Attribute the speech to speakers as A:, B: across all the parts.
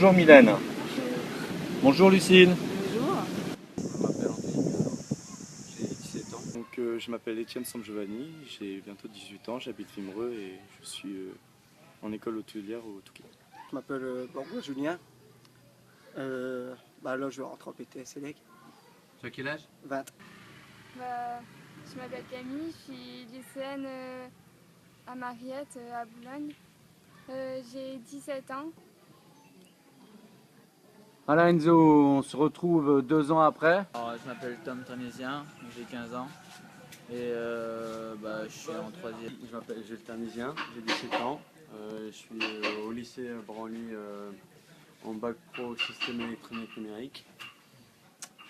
A: Bonjour Mylène. Bonjour Lucille.
B: Bonjour.
C: Je m'appelle Anthony Gazan, j'ai 17 ans. Je m'appelle Étienne Samgiovanni, j'ai bientôt 18 ans, j'habite Vimereux et je suis en école hôtelière au Touquet.
D: Je m'appelle Bourgois Julien. Là, je rentre en BTS ELEC.
C: Tu as quel âge?
D: 20.
B: Je m'appelle Camille, je suis lycéenne à Mariette, à Boulogne. J'ai 17 ans.
A: Voilà Enzo, on se retrouve 2 ans après.
E: Alors, je m'appelle Tom Tarnésien, j'ai 15 ans et je suis en 3e.
C: Je m'appelle Gilles Tarnésien, j'ai 17 ans. Je suis au lycée Branly en bac pro système électronique numérique.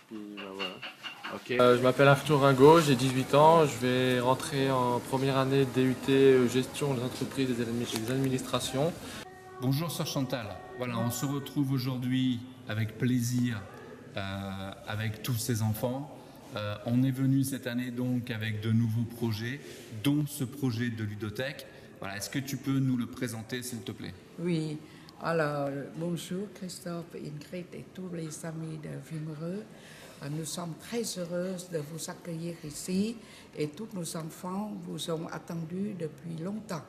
C: Puis voilà.
F: Je m'appelle Arthur Ringot, j'ai 18 ans, je vais rentrer en première année DUT gestion des entreprises et des administrations.
G: Bonjour Sœur Chantal, voilà, on se retrouve aujourd'hui avec plaisir avec tous ces enfants. On est venu cette année donc avec de nouveaux projets, dont ce projet de ludothèque. Voilà, est-ce que tu peux nous le présenter s'il te plaît?
H: Oui, alors bonjour Christophe, Ingrid et tous les amis de Vimereux. Nous sommes très heureuses de vous accueillir ici et tous nos enfants vous ont attendu depuis longtemps.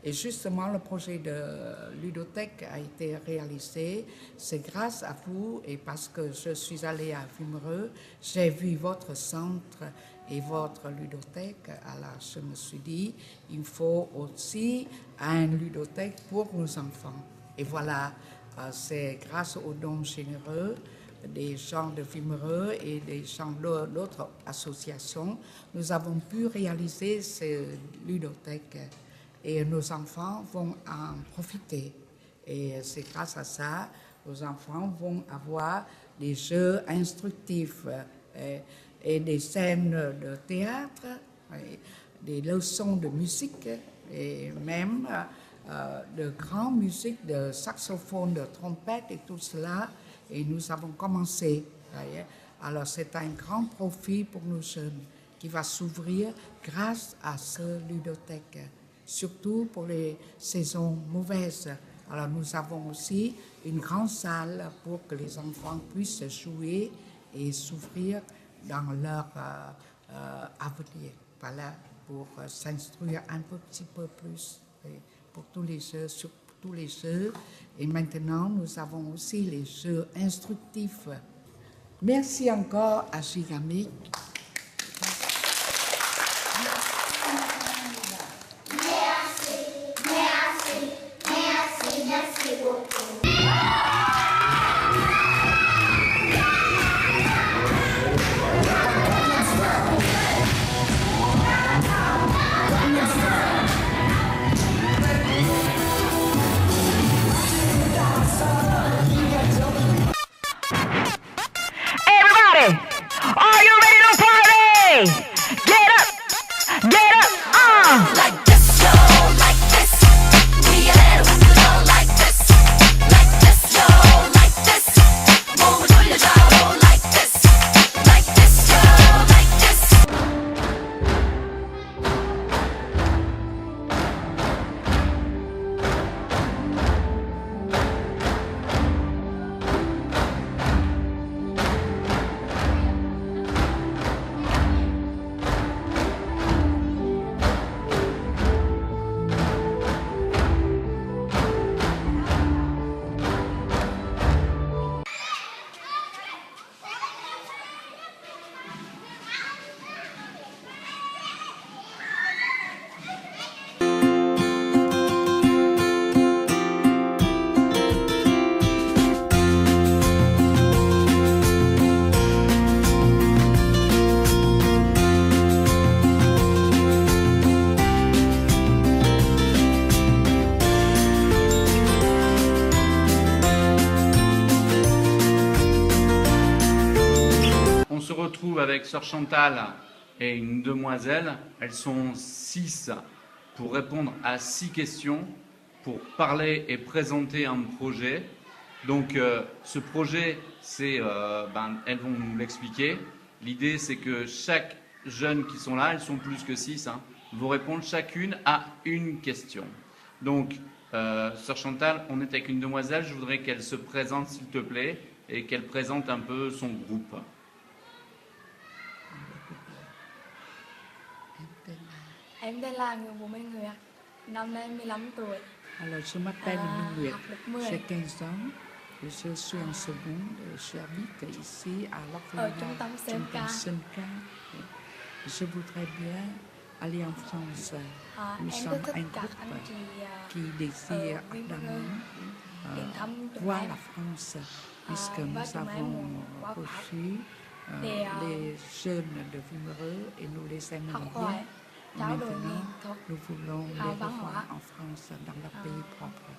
H: Et justement, le projet de ludothèque a été réalisé. C'est grâce à vous et parce que je suis allée à Vimereux, j'ai vu votre centre et votre ludothèque. Alors je me suis dit, il faut aussi une ludothèque pour nos enfants. Et voilà, c'est grâce aux dons généreux des gens de Vimereux et des gens d'autres associations, nous avons pu réaliser ces ludothèques. Et nos enfants vont en profiter. Et c'est grâce à ça, nos enfants vont avoir des jeux instructifs et des scènes de théâtre, des leçons de musique et même de grandes musiques, de saxophone, de trompette et tout cela. Et nous avons commencé. Alors c'est un grand profit pour nos jeunes qui va s'ouvrir grâce à ce ludothèque. Surtout pour les saisons mauvaises. Alors nous avons aussi une grande salle pour que les enfants puissent jouer et s'ouvrir dans leur avenir. Voilà, pour s'instruire un petit peu plus pour tous les jeux, sur tous les jeux. Et maintenant, nous avons aussi les jeux instructifs. Merci encore à Gigamic.
I: On se retrouve avec Sœur Chantal et une demoiselle. Elles sont 6 pour répondre à 6 questions, pour parler et présenter un projet. Donc ce projet, elles vont nous l'expliquer. L'idée, c'est que chaque jeune qui sont là, elles sont plus que 6, vont répondre chacune à une question. Donc Sœur Chantal, on est avec une demoiselle, je voudrais qu'elle se présente s'il te plaît et qu'elle présente un peu son groupe.
B: Em tên là Nguyễn Vũ Minh Nguyệt, năm nay em 15 tuổi.
H: Alors, je m'appelle Minh
B: Học
H: Nguyệt,
B: lớp 10
H: j'ai 15 ans, je suis en seconde, j'habite ici à
B: ở trung
H: l'orphelinat
B: tâm CMK.
H: CMK. Je voudrais bien aller en France. Nous
B: Em
H: sommes
B: rất thích
H: un
B: các
H: groupe
B: anh chị
H: qui désire
B: Vinh
H: ardemment
B: đến thăm chúng
H: voir
B: em.
H: la France, puisque
B: và
H: nous
B: chúng em
H: avons
B: muốn qua Pháp
H: reçu
B: để
H: les jeunes de Vimereux et nous les
B: học
H: aimons
B: hỏi,
H: bien.
B: trao đổi nghệ
H: Maintenant,
B: thuật,
H: nous voulons les
B: văn
H: revoir
B: hóa
H: en France, dans leur pays propre,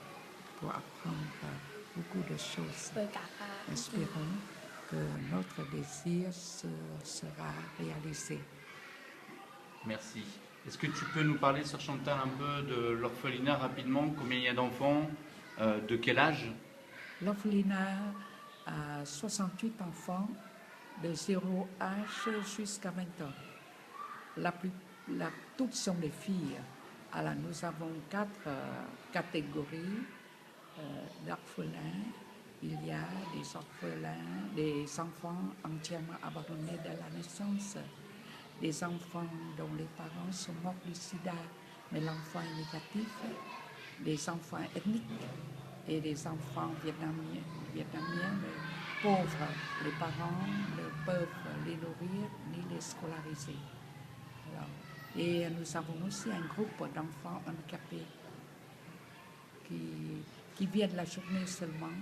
H: pour apprendre beaucoup de choses.
B: với các anh chị.
H: Espérons que notre désir sera réalisé.
I: Merci. Est-ce que tu peux nous parler, Sœur Chantal, un peu de l'orphelinat rapidement? Combien il y a d'enfants? De quel âge?
H: L'orphelinat a 68 enfants de 0 âge jusqu'à 20 ans. Toutes sont des filles. Alors nous avons 4 catégories d'orphelins. Il y a des orphelins, des enfants entièrement abandonnés dès la naissance, des enfants dont les parents sont morts du sida, mais l'enfant est négatif, des enfants ethniques et des enfants vietnamiens mais pauvres. Les parents ne peuvent les nourrir ni les scolariser. Alors, et nous avons aussi un groupe d'enfants handicapés qui viennent la journée seulement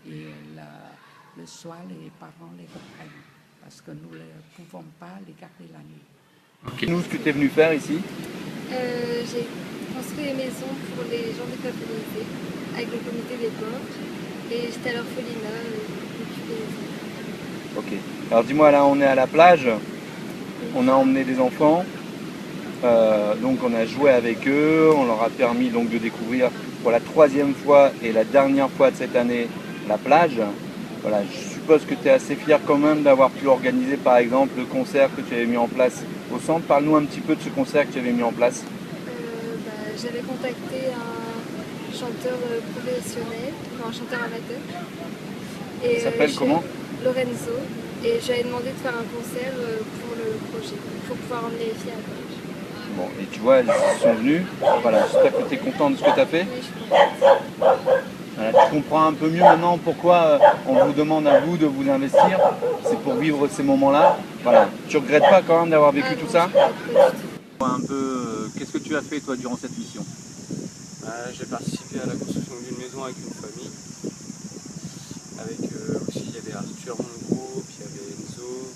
H: et le soir les parents les reprennent parce que nous ne pouvons pas les garder la nuit.
I: Ok.
A: Nous, ce que tu es venu faire ici?
B: J'ai construit des maisons pour les gens défavorisés avec le comité des pauvres et j'étais à l'orphelinat depuis des années.
A: Ok. Alors dis-moi, là on est à la plage, on a emmené des enfants, donc on a joué avec eux, on leur a permis donc de découvrir pour la 3e fois et la dernière fois de cette année la plage. Voilà, je suppose que tu es assez fier quand même d'avoir pu organiser par exemple le concert que tu avais mis en place au centre. Parle-nous un petit peu de ce concert que tu avais mis en place.
B: J'avais contacté un chanteur professionnel, un chanteur amateur.
A: Il s'appelle comment?
B: Lorenzo. Et j'avais demandé de faire un concert pour le projet, pour pouvoir emmener les filles à la plage.
A: Bon, et tu vois, elles sont venues. Voilà, j'espère que tu es content de ce que tu as fait.
B: Oui, je suis contente.
A: Voilà, tu comprends un peu mieux maintenant pourquoi on vous demande à vous de vous investir. C'est pour vivre ces moments-là. Voilà. Tu regrettes pas quand même d'avoir vécu tout ça? Un peu, qu'est-ce que tu as fait toi durant cette mission?
C: J'ai participé à la construction d'une maison avec une famille. Avec aussi, il y avait Arthur, mon groupe, il y avait Enzo.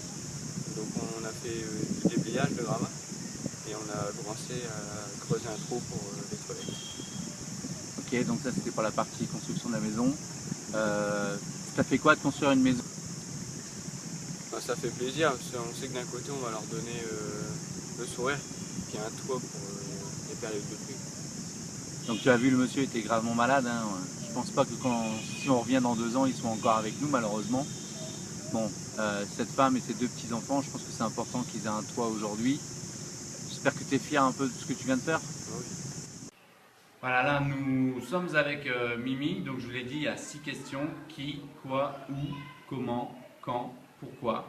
C: Donc on a fait du déblayage de grammat et on a commencé à creuser un trou pour les toilettes.
A: Ok, donc ça c'était pour la partie construction de la maison. Ça fait quoi de construire une maison?
C: Ça fait plaisir parce qu'on sait que d'un côté on va leur donner le sourire, puis un toit pour les périodes de pluie.
A: Donc tu as vu, le monsieur était gravement malade. Hein. Je pense pas que si on revient dans 2 ans, ils sont encore avec nous malheureusement. Bon, cette femme et ses 2 petits-enfants, je pense que c'est important qu'ils aient un toit aujourd'hui. J'espère que tu es fier un peu de ce que tu viens de faire.
C: Oui.
I: Voilà, là nous sommes avec Mimi, donc je vous l'ai dit, il y a 6 questions. Qui, quoi, où, comment, quand, pourquoi.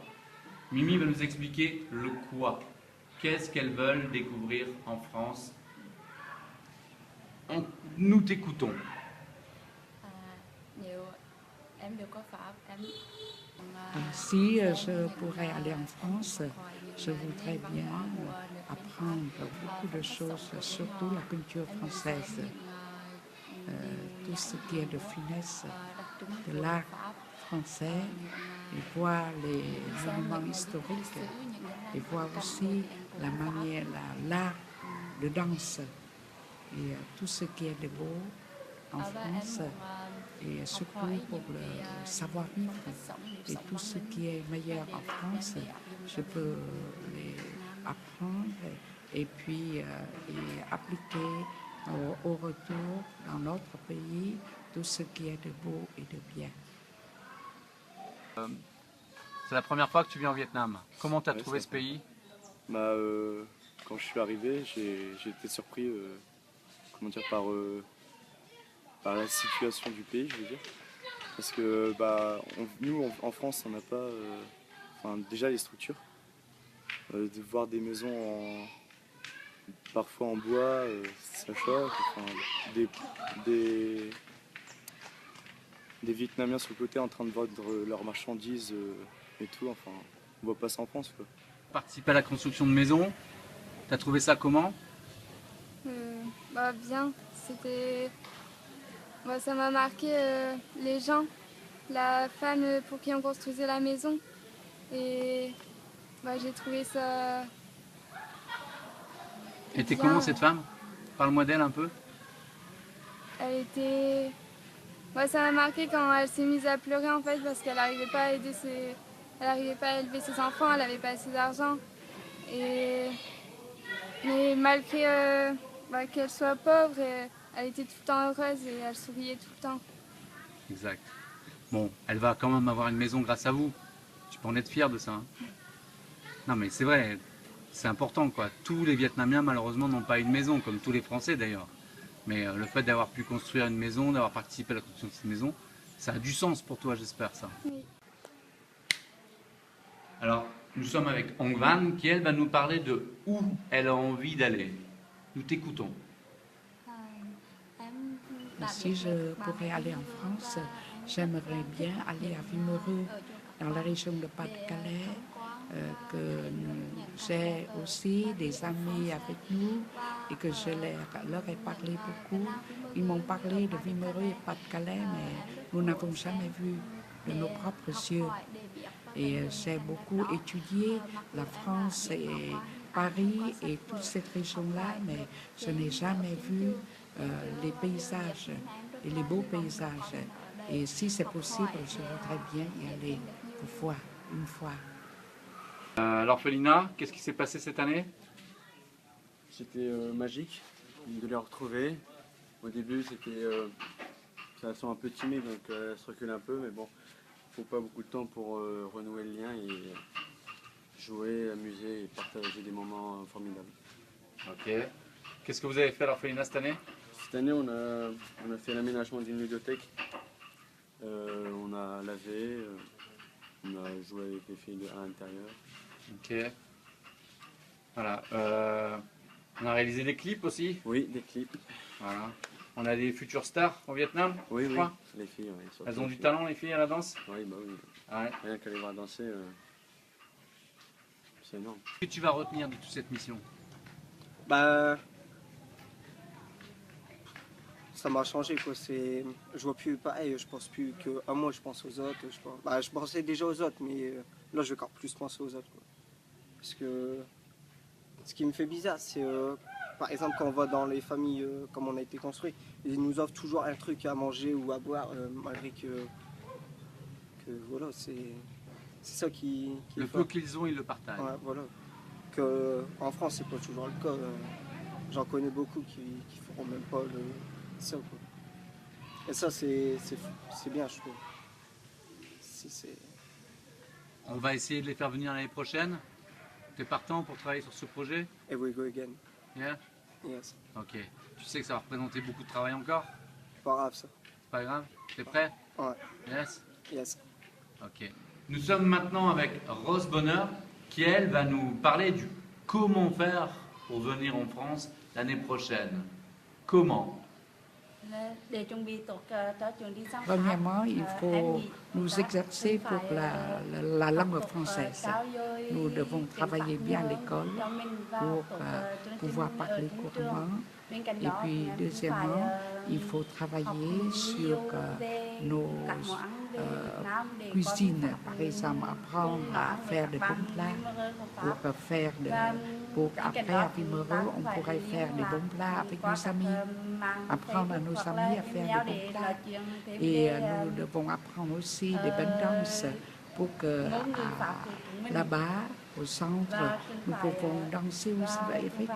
I: Mimi va nous expliquer le quoi. Qu'est-ce qu'elles veulent découvrir en France? Nous t'écoutons.
H: Si je pourrais aller en France, je voudrais bien apprendre beaucoup de choses, surtout la culture française, tout ce qui est de finesse, de l'art français, et voir les monuments historiques, et voir aussi la manière, l'art de danse, et tout ce qui est de beau en France, et surtout pour le savoir-vivre, et tout ce qui est meilleur en France, je peux les apprendre et puis et appliquer au retour dans notre pays tout ce qui est de beau et de bien.
A: C'est la première fois que tu viens au Vietnam. Comment tu as trouvé ce pays?
C: Quand je suis arrivé, j'ai été surpris comment dire, par
J: par la situation du pays, je veux dire. Parce que nous, en France, on n'a pas déjà les structures. De voir des maisons parfois en bois, ça choque. Des Vietnamiens sur le côté en train de vendre leurs marchandises et tout. Enfin, on voit pas ça en France, quoi.
I: Participer à la construction de maisons, t'as trouvé ça comment?
B: Bien. Ça m'a marqué les gens, la femme pour qui on construisait la maison. Et j'ai trouvé ça.
I: Et t'es
B: bien.
I: comment cette femme? Parle-moi d'elle un peu.
B: Elle était. Ça m'a marqué quand elle s'est mise à pleurer en fait parce qu'elle n'arrivait pas à aider elle n'arrivait pas à élever ses enfants, elle n'avait pas assez d'argent. Mais malgré qu'elle soit pauvre, elle était tout le temps heureuse et elle souriait tout le temps.
I: Exact. Bon, elle va quand même avoir une maison grâce à vous. Tu peux en être fier de ça. Hein. Non mais c'est vrai, c'est important quoi. Tous les Vietnamiens malheureusement n'ont pas une maison, comme tous les Français d'ailleurs. Mais le fait d'avoir pu construire une maison, d'avoir participé à la construction de cette maison, ça a du sens pour toi, j'espère ça.
B: Oui.
I: Alors, nous sommes avec Ong Van qui elle va nous parler de où elle a envie d'aller. Nous t'écoutons.
H: Si je pourrais aller en France, j'aimerais bien aller à Wimereux, dans la région de Pas-de-Calais, que j'ai aussi des amis avec nous et que je leur ai parlé beaucoup. Ils m'ont parlé de Wimereux et Pas-de-Calais, mais nous n'avons jamais vu de nos propres yeux. Et j'ai beaucoup étudié la France et Paris et toute cette région-là, mais je n'ai jamais vu les paysages et les beaux paysages. Et si c'est possible, je voudrais bien y aller une fois.
I: L'orphelinat, qu'est-ce qui s'est passé cette année?
J: C'était magique de les retrouver. Au début, ça sent un peu timide, donc elle se recule un peu, mais bon, il ne faut pas beaucoup de temps pour renouer le lien et jouer, amuser et partager des moments formidables.
I: Ok. Qu'est-ce que vous avez fait à l'orphelinat cette année?
J: Cette année, on a fait l'aménagement d'une ludothèque. On a lavé, on a joué avec les filles à l'intérieur.
I: Ok. Voilà. On a réalisé des clips aussi?
J: Oui, des clips.
I: Voilà. On a des futures stars au Vietnam?
J: Oui, oui.
I: Crois.
J: Les filles, oui.
I: Elles ont du talent, les filles, à la danse?
J: Oui, bah oui.
I: Ouais.
J: Rien qu'à les voir danser, c'est énorme.
I: Qu'est-ce que tu vas retenir de toute cette mission?
D: Ça m'a changé quoi. Je vois plus pareil. Je pense plus qu'à moi. Je pense aux autres. Je pensais déjà aux autres, mais là je vais encore plus penser aux autres quoi. Parce que ce qui me fait bizarre, c'est par exemple quand on va dans les familles comme on a été construit, ils nous offrent toujours un truc à manger ou à boire malgré que voilà, c'est ça qui
I: le peu qu'ils ont, ils le partagent.
D: Ouais, voilà. En France, c'est pas toujours le cas. J'en connais beaucoup qui feront même pas ça quoi. Et ça c'est bien je trouve.
I: On va essayer de les faire venir l'année prochaine. T'es partant pour travailler sur ce projet?
D: And we go again.
I: Yeah?
D: Yes.
I: Ok. Tu sais que ça va représenter beaucoup de travail encore?
D: Pas grave ça.
I: Pas grave? T'es prêt?
D: Ouais.
I: Yes?
D: Yes.
I: Ok. Nous sommes maintenant avec Rose Bonheur qui, elle, va nous parler du comment faire pour venir en France l'année prochaine. Comment?
H: Premièrement, il faut nous exercer pour la langue française. Nous devons travailler bien à l'école pour pouvoir parler couramment. Et puis, deuxièmement, il faut travailler sur nos cuisines. Par exemple, apprendre à faire de bons plats pour après, à Wimereux, on pourrait faire des bons plats avec nos amis. Apprendre à nos amis à faire des bons plats. Et nous devons apprendre aussi des bonnes danses pour que là-bas, au centre, nous pouvons danser aussi avec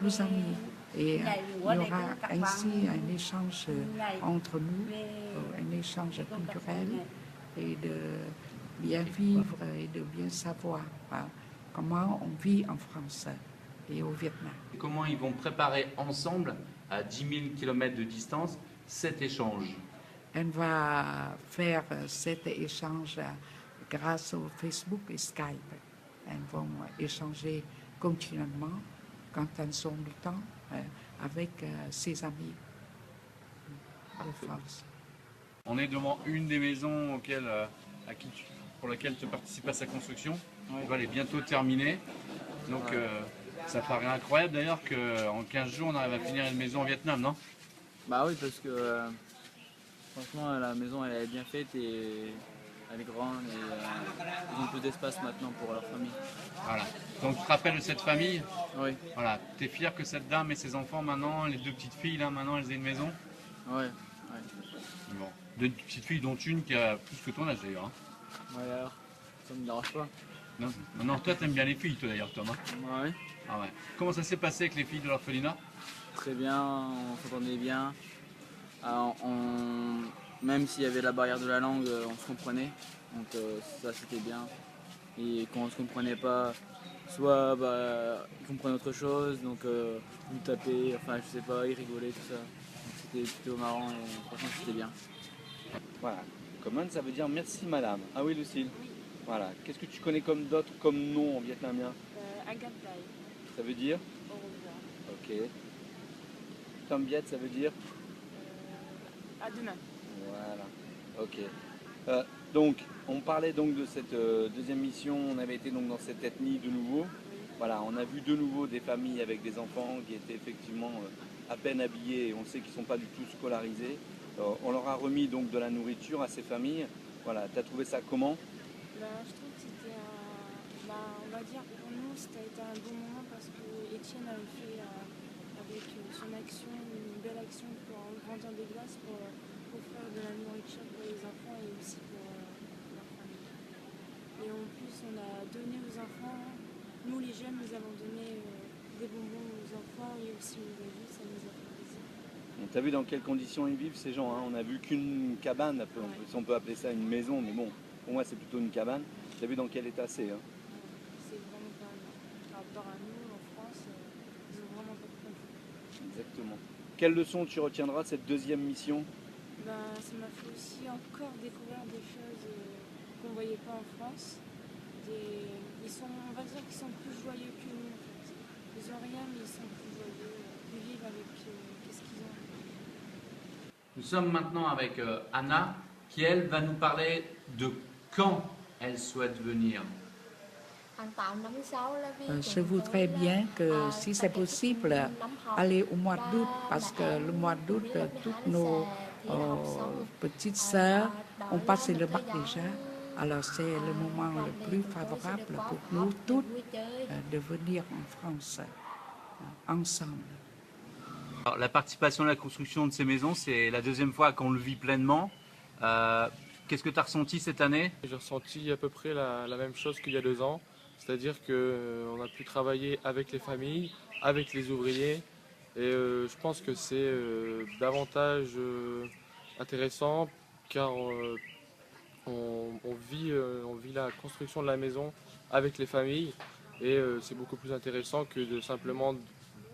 H: nos amis. Et il y aura ainsi un échange entre nous, un échange culturel et de bien vivre et de bien savoir comment on vit en France et au Vietnam.
I: Comment ils vont préparer ensemble, à 10 000 km de distance, cet échange.
H: On va faire cet échange grâce au Facebook et Skype. Ils vont échanger continuellement quand elles ont le temps avec ses amis de France.
I: On est devant une des maisons pour laquelle tu participes à sa construction. Elle va aller bientôt terminée. Donc ça paraît incroyable d'ailleurs qu'en 15 jours on arrive à finir une maison au Vietnam, non?
E: Bah oui, parce que franchement la maison elle est bien faite et elle est grande et ils ont plus d'espace maintenant pour leur famille.
I: Voilà. Donc tu te rappelles de cette famille?
E: Oui.
I: Voilà. Tu es fier que cette dame et ses enfants maintenant, les deux petites filles là maintenant, elles aient une maison?
E: Oui.
I: Bon. Deux petites filles dont une qui a plus que ton âge d'ailleurs. Hein.
E: Ouais, alors, ça me dérange pas.
I: Non, toi t'aimes bien les filles toi d'ailleurs Tom. Hein.
E: Ouais.
I: Ah ouais. Comment ça s'est passé avec les filles de l'orphelinat?
E: Très bien, on s'entendait bien. Même s'il y avait la barrière de la langue, on se comprenait. Donc ça c'était bien. Et quand on se comprenait pas, soit ils comprenaient autre chose, donc ils me tapaient, enfin je sais pas, ils rigolaient, tout ça. Donc c'était plutôt marrant et franchement c'était bien.
A: Voilà. Comment ça veut dire merci madame. Ah oui Lucille. Voilà. Qu'est-ce que tu connais comme d'autres comme nom en vietnamien?
K: Agatai.
A: Ça veut dire?
K: Au revoir.
A: Ok. Tom Viet, ça veut dire?
K: À demain.
A: Voilà. Ok. Donc, on parlait donc de cette deuxième mission. On avait été donc dans cette ethnie de nouveau. Voilà, on a vu de nouveau des familles avec des enfants qui étaient effectivement à peine habillés et on sait qu'ils ne sont pas du tout scolarisés. On leur a remis donc de la nourriture à ces familles. Voilà, tu as trouvé ça comment?
K: Je trouve que c'était on va dire pour nous, ça a été un bon moment parce que Étienne avait fait avec son action, une belle action pour vendre des glaces pour faire de la nourriture pour les enfants et aussi pour leur famille. Et en plus, on a donné aux enfants, nous les jeunes, nous avons donné des bonbons aux enfants et aussi aux adultes, ça nous a fait plaisir.
A: Tu as vu dans quelles conditions ils vivent ces gens, hein? On a vu qu'une cabane, si on peut appeler ça une maison, mais bon, pour moi c'est plutôt une cabane. Tu as vu dans quel état c'est, hein?
K: C'est vraiment pas mal. Par rapport à nous, en France, ils ont vraiment pas de conflit.
A: Exactement. Quelle leçon tu retiendras de cette deuxième mission?
K: Ça m'a fait aussi encore découvrir des choses qu'on ne voyait pas en France. On va dire qu'ils sont plus joyeux que nous en fait. Ils n'ont rien mais ils sont plus joyeux. Ils vivent avec ce qu'ils ont.
I: Nous sommes maintenant avec Anna qui elle va nous parler de quand elle souhaite venir.
H: Je voudrais bien que, si c'est possible, aller au mois d'août, parce que le mois d'août, toutes nos petites sœurs ont passé le bac déjà. Alors c'est le moment le plus favorable pour nous toutes de venir en France ensemble.
I: Alors, la participation à la construction de ces maisons, c'est la deuxième fois qu'on le vit pleinement. Qu'est-ce que tu as ressenti cette année?
F: J'ai ressenti à peu près la même chose qu'il y a 2 ans. C'est-à-dire qu'on a pu travailler avec les familles, avec les ouvriers. Et je pense que c'est davantage intéressant car on vit la construction de la maison avec les familles. Et c'est beaucoup plus intéressant que de simplement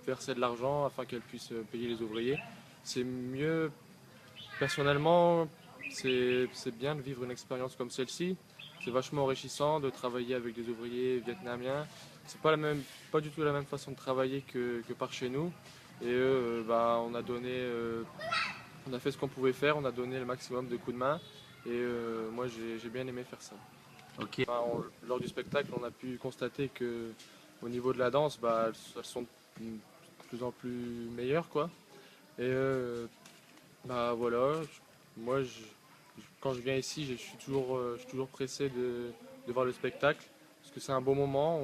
F: verser de l'argent afin qu'elles puissent payer les ouvriers. C'est mieux, personnellement, c'est bien de vivre une expérience comme celle-ci. C'est vachement enrichissant de travailler avec des ouvriers vietnamiens. C'est pas du tout la même façon de travailler que par chez nous. Et on a fait ce qu'on pouvait faire, on a donné le maximum de coups de main. Et moi j'ai bien aimé faire ça.
I: Okay.
F: Lors du spectacle, on a pu constater que au niveau de la danse, elles sont de plus en plus meilleures, quoi. Et voilà, moi quand je viens ici, je suis toujours pressé de voir le spectacle, parce que c'est un bon moment,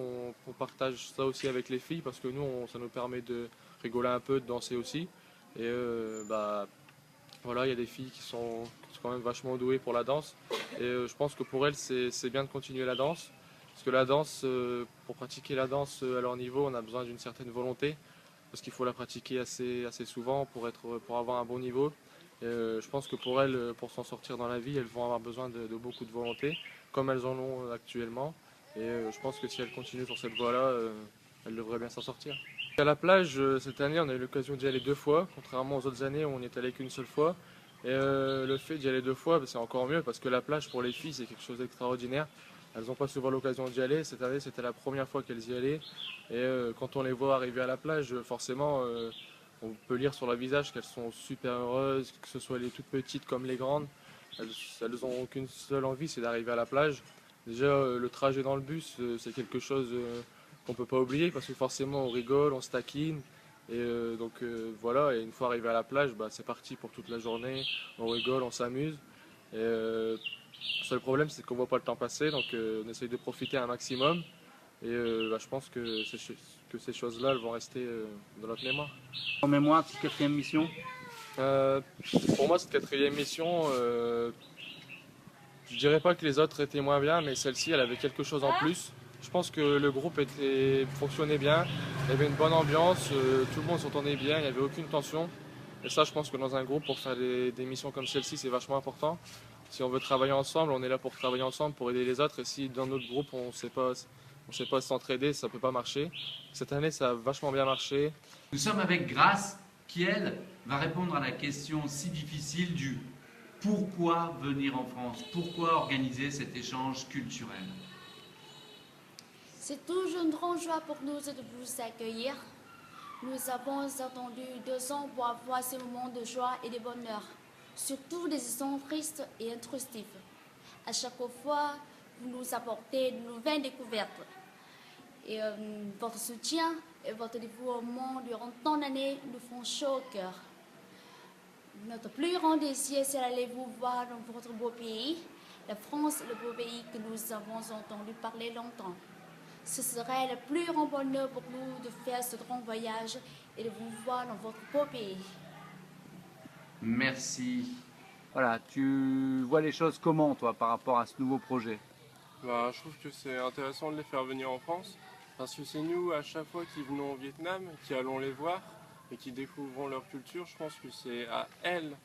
F: on partage ça aussi avec les filles, parce que nous, ça nous permet de rigoler un peu, de danser aussi. Et voilà, il y a des filles qui sont quand même vachement douées pour la danse. Et je pense que pour elles, c'est bien de continuer la danse, parce que la danse, pour pratiquer la danse à leur niveau, on a besoin d'une certaine volonté, parce qu'il faut la pratiquer assez souvent pour avoir un bon niveau. Je pense que pour elles, pour s'en sortir dans la vie, elles vont avoir besoin de beaucoup de volonté, comme elles en ont actuellement. Et je pense que si elles continuent sur cette voie-là, elles devraient bien s'en sortir. À la plage, cette année, on a eu l'occasion d'y aller 2 fois, contrairement aux autres années où on n'y est allé qu'une seule fois. Et le fait d'y aller 2 fois, c'est encore mieux parce que la plage pour les filles, c'est quelque chose d'extraordinaire. Elles n'ont pas souvent l'occasion d'y aller. Cette année, c'était la première fois qu'elles y allaient. Et quand on les voit arriver à la plage, forcément, on peut lire sur leur visage qu'elles sont super heureuses, que ce soit les toutes petites comme les grandes. Elles n'ont qu'une seule envie, c'est d'arriver à la plage. Déjà, le trajet dans le bus, c'est quelque chose qu'on ne peut pas oublier parce que forcément, on rigole, on se taquine. Et voilà, et une fois arrivé à la plage, c'est parti pour toute la journée. On rigole, on s'amuse. Et le seul problème, c'est qu'on ne voit pas le temps passer, donc on essaye de profiter un maximum. Et je pense que ces choses-là, elles vont rester dans notre mémoire.
A: En mémoire, cette 4e mission?
F: Pour moi, cette 4e mission, je dirais pas que les autres étaient moins bien, mais celle-ci, elle avait quelque chose en plus. Je pense que le groupe fonctionnait bien, il y avait une bonne ambiance, tout le monde s'entendait bien, il n'y avait aucune tension. Et ça, je pense que dans un groupe, pour faire des missions comme celle-ci, c'est vachement important. Si on veut travailler ensemble, on est là pour travailler ensemble, pour aider les autres. Et si dans notre groupe, on ne sait pas s'entraider, ça ne peut pas marcher. Cette année, ça a vachement bien marché.
I: Nous sommes avec Grace, qui elle va répondre à la question si difficile du pourquoi venir en France, pourquoi organiser cet échange culturel.
L: C'est toujours une grande joie pour nous de vous accueillir. Nous avons attendu 2 ans pour avoir ces moments de joie et de bonheur, surtout des instants tristes et intrusifs. À chaque fois, vous nous apportez de nouvelles découvertes. Et votre soutien et votre dévouement durant tant d'années nous font chaud au cœur. Notre plus grand désir, c'est d'aller vous voir dans votre beau pays. La France, le beau pays que nous avons entendu parler longtemps. Ce serait le plus grand bonheur pour nous de faire ce grand voyage et de vous voir dans votre beau pays.
I: Merci.
A: Voilà, tu vois les choses comment, toi, par rapport à ce nouveau projet?
C: Je trouve que c'est intéressant de les faire venir en France, parce que c'est nous, à chaque fois qui venons au Vietnam, qui allons les voir et qui découvrons leur culture. Je pense que c'est à elles,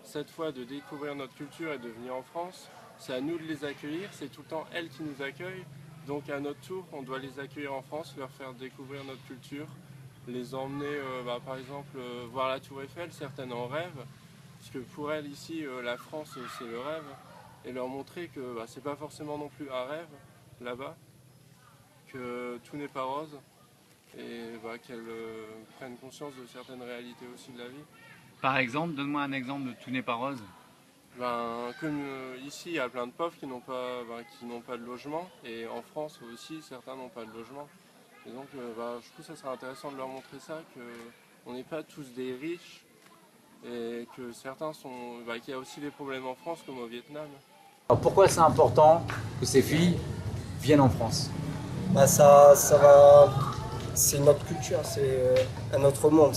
C: cette fois, de découvrir notre culture et de venir en France. C'est à nous de les accueillir, c'est tout le temps elles qui nous accueillent. Donc à notre tour, on doit les accueillir en France, leur faire découvrir notre culture, les emmener par exemple voir la Tour Eiffel, certaines en rêvent, parce que pour elles ici, la France c'est le rêve, et leur montrer que c'est pas forcément non plus un rêve là-bas, que tout n'est pas rose, et qu'elles prennent conscience de certaines réalités aussi de la vie.
I: Par exemple, donne-moi un exemple de tout n'est pas rose.
C: Comme ici, il y a plein de pauvres qui n'ont pas de logement, et en France aussi, certains n'ont pas de logement. Et donc, je trouve que ça serait intéressant de leur montrer ça, qu'on n'est pas tous des riches, et que certains qu'il y a aussi des problèmes en France comme au Vietnam.
M: Alors pourquoi c'est important que ces filles viennent en France?
D: Ça va, c'est notre culture, c'est un autre monde.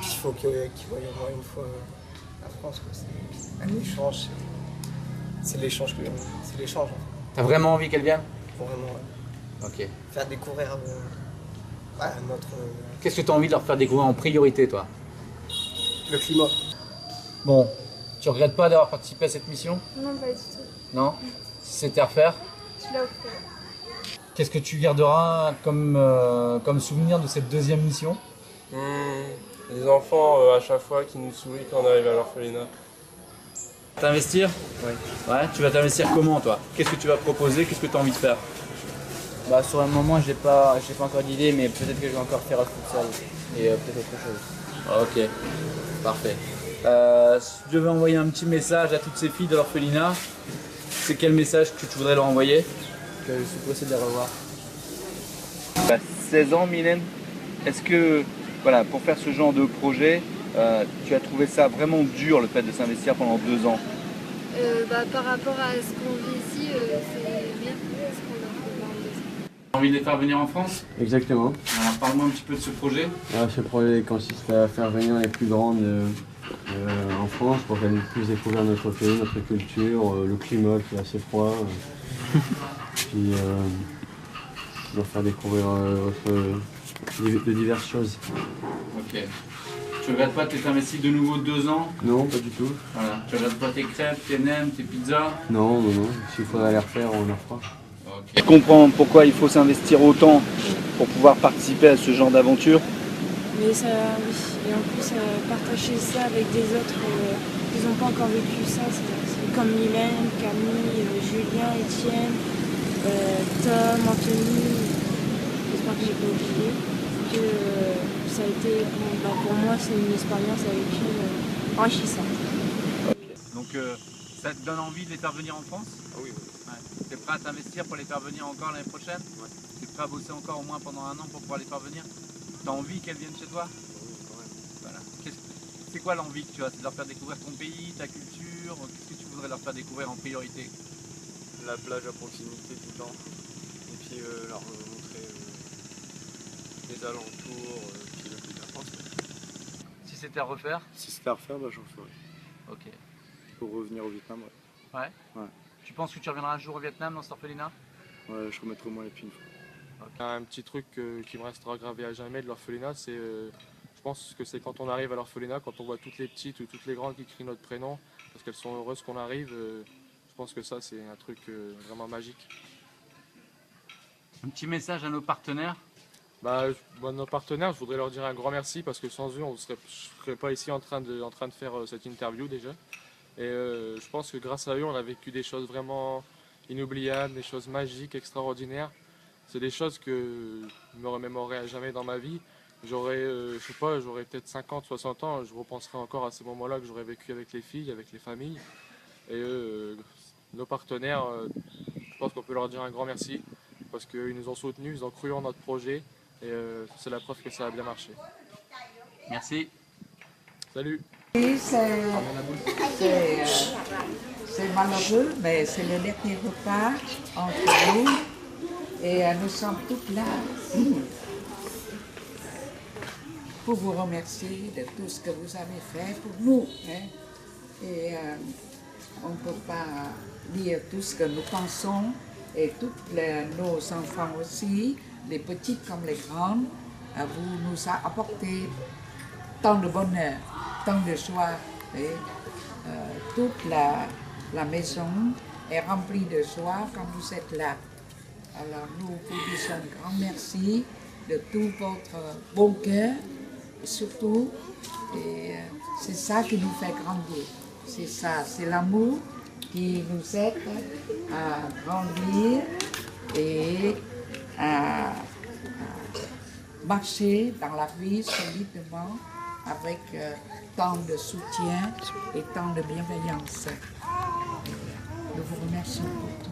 D: Il faut qu'ils voient au moins une fois la France. C'est un échange, c'est l'échange.
M: T'as vraiment envie qu'elles viennent?
D: Vraiment, ouais.
M: Ok.
D: Faire découvrir notre...
M: Qu'est-ce que tu as envie de leur faire découvrir en priorité, toi?
D: Le climat.
M: Bon, tu regrettes pas d'avoir participé à cette mission?
B: Non, pas du tout.
M: Non? Si c'était à refaire?
B: Je l'ai offert.
M: Qu'est-ce que tu garderas comme souvenir de cette 2e mission?
C: Les enfants, à chaque fois, qui nous sourient quand on arrive à l'orphelinat.
M: T'investir?
E: Oui.
M: Ouais, tu vas t'investir comment, toi? Qu'est-ce que tu vas proposer? Qu'est-ce que tu as envie de faire?
E: Sur un moment, j'ai pas encore d'idée, mais peut-être que je vais encore faire un futsal et peut-être autre chose.
M: Ok, parfait. Si tu devais envoyer un petit message à toutes ces filles de l'orphelinat, c'est quel message que tu voudrais leur envoyer?
E: Que je suis pressé de les revoir.
A: 16 ans, Mylène. Est-ce que, pour faire ce genre de projet, tu as trouvé ça vraiment dur, le fait de s'investir pendant 2 ans?
B: Par rapport à ce qu'on vit ici, c'est rien ce qu'on a fait pendant 2 ans.
I: Tu as envie de les faire venir en France?
J: Exactement.
I: Alors parle-moi un petit peu de ce projet.
J: Ce projet consiste à faire venir les plus grandes en France pour qu'elles puissent découvrir notre pays, notre culture, le climat qui est assez froid. Puis leur faire découvrir de diverses choses.
I: Ok. Tu regrettes pas de t'être investi de nouveau 2 ans?
J: Non, pas du tout.
I: Voilà. Tu regrettes pas tes crêpes, tes nems, tes pizzas?
J: Non. S'il faudra les refaire, on les refera.
A: Je comprends pourquoi il faut s'investir autant pour pouvoir participer à ce genre d'aventure.
K: Mais ça, oui. Et en plus, partager ça avec des autres qui n'ont pas encore vécu ça, c'est comme Mylène, Camille, Julien, Étienne, Tom, Anthony, j'espère que j'ai pas oublié, que ça a été, pour moi, c'est une expérience avec enrichissante.
M: Donc ça te donne envie de les faire venir en France?
C: Ah oui, oui.
M: Ouais. Tu es prêt à t'investir pour les faire venir encore l'année prochaine?
C: Ouais.
M: Tu es prêt à bosser encore au moins pendant 1 an pour pouvoir les faire venir? Tu as envie qu'elles viennent chez toi?
C: Oui, quand même.
M: Voilà. C'est quoi l'envie que tu as? C'est de leur faire découvrir ton pays, ta culture? Qu'est-ce que tu voudrais leur faire découvrir en priorité?
C: La plage à proximité tout le temps. Et puis leur montrer les alentours, puis le plus d'importance.
M: Si c'était à refaire?
J: Si c'était à refaire, bah, j'en ferais.
M: Ok.
J: Pour revenir au Vietnam, ouais.
M: Ouais?
J: Ouais.
M: Tu penses que tu reviendras un jour au Vietnam dans cet orphelinat?
J: Ouais, je remettrai au moins les pieds une fois.
F: Okay. Un petit truc qui me restera gravé à jamais de l'orphelinat, c'est, je pense que c'est quand on arrive à l'orphelinat, quand on voit toutes les petites ou toutes les grandes qui crient notre prénom, parce qu'elles sont heureuses qu'on arrive, je pense que ça c'est un truc vraiment magique.
M: Un petit message à nos partenaires?
F: Nos partenaires, je voudrais leur dire un grand merci parce que sans eux, je ne serais pas ici en train de faire cette interview déjà. Et je pense que grâce à eux, on a vécu des choses vraiment inoubliables, des choses magiques, extraordinaires. C'est des choses que je me remémorerai à jamais dans ma vie. J'aurais peut-être 50, 60 ans, je repenserai encore à ces moments-là que j'aurais vécu avec les filles, avec les familles. Et nos partenaires, je pense qu'on peut leur dire un grand merci parce qu'ils nous ont soutenus, ils ont cru en notre projet et c'est la preuve que ça a bien marché.
M: Merci.
F: Salut.
H: C'est malheureux, mais c'est le dernier repas entre nous et nous sommes toutes là pour vous remercier de tout ce que vous avez fait pour nous. Hein. Et on ne peut pas dire tout ce que nous pensons et tous nos enfants aussi, les petites comme les grandes, vous nous avez apporté tant de bonheur, tant de joie. Et, toute la maison est remplie de joie quand vous êtes là. Alors nous vous disons un grand merci de tout votre bon cœur, et surtout, et c'est ça qui nous fait grandir. C'est ça, c'est l'amour qui nous aide à grandir et à marcher dans la vie solidement avec tant de soutien et tant de bienveillance. Nous vous remercions pour tout.